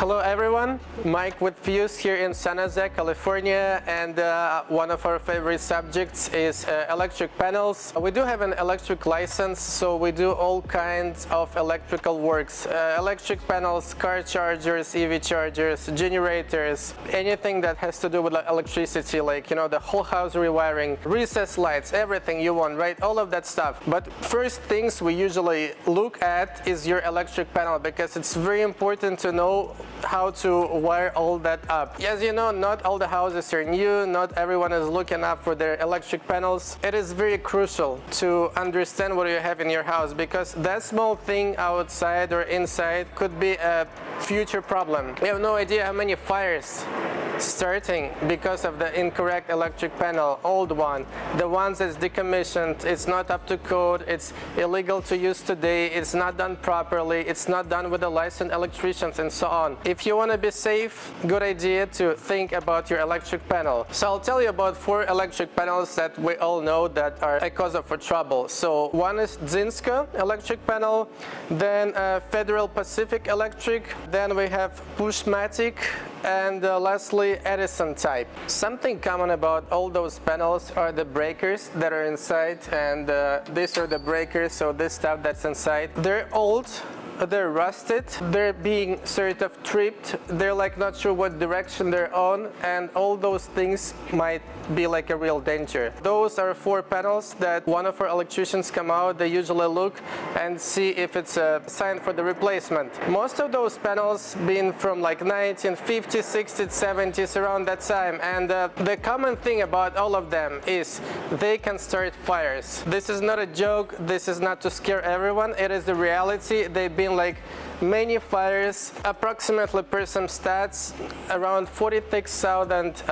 Hello everyone, Mike with Fuse here in San Jose, California, and one of our favorite subjects is electric panels. We do have an electric license, so we do all kinds of electrical works. Electric panels, car chargers, EV chargers, generators, anything that has to do with electricity, like, you know, the whole house rewiring, recessed lights, everything you want, right? All of that stuff. But first things we usually look at is your electric panel, because it's very important to know how to wire all that up. As you know, not all the houses are new, not everyone is looking up for their electric panels. It is very crucial to understand what you have in your house, because that small thing outside or inside could be a future problem. We have no idea how many fires starting because of the incorrect electric panel, old one, the ones that's decommissioned, it's not up to code, it's illegal to use today, it's not done properly, it's not done with the licensed electricians and so on. If you want to be safe, good idea to think about your electric panel. So I'll tell you about 4 electric panels that we all know that are a cause of trouble. So one is Zinska electric panel, then Federal Pacific Electric, then we have Pushmatic, and lastly Edison type. Something common about all those panels are the breakers that are inside, and these are the breakers, so this stuff that's inside. They're old, they're rusted, they're being sort of tripped, they're like not sure what direction they're on, and all those things might be like a real danger. Those are 4 panels that one of our electricians come out, they usually look and see if it's a sign for the replacement. Most of those panels been from like 1950s, 60s, 70s, around that time, and the common thing about all of them is they can start fires. This is not a joke, this is not to scare everyone, it is the reality. They've been like many fires, approximately per some stats, around 46,000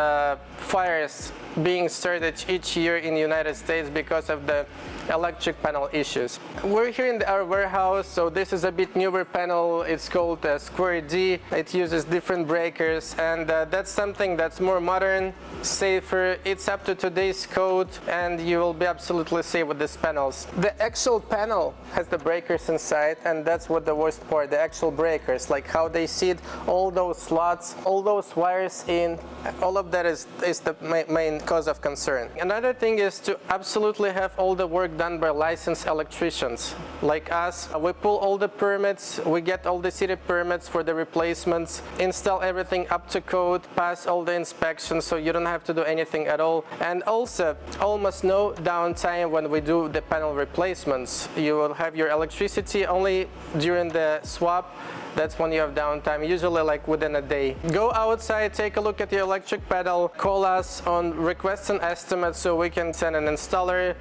fires being started each year in the United States because of the electric panel issues. We're here in our warehouse, so this is a bit newer panel. It's called Square D. It uses different breakers, and that's something that's more modern, safer. It's up to today's code, and you will be absolutely safe with these panels. The actual panel has the breakers inside, and that's what the worst part, the actual breakers, like how they sit, all those slots, all those wires in, all of that is the main cause of concern. Another thing is to absolutely have all the work done by licensed electricians like us. We pull all the permits, we get all the city permits for the replacements, install everything up to code, pass all the inspections, so you don't have to do anything at all. And also almost no downtime when we do the panel replacements. You will have your electricity only during the swap. That's when you have downtime, usually like within a day. Go outside, take a look at your electric panel, call us on request an estimate so we can send an installer,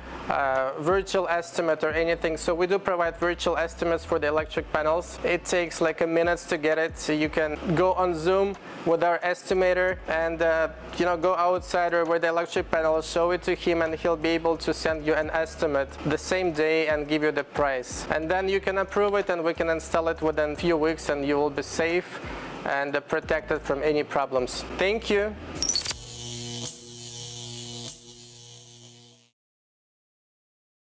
virtual estimate or anything. So we do provide virtual estimates for the electric panels. It takes like a minute to get it, so you can go on Zoom with our estimator and you know, go outside or where the electric panel, show it to him, and he'll be able to send you an estimate the same day and give you the price. And then you can approve it and we can install it within a few weeks, and you will be safe and protected from any problems. Thank you.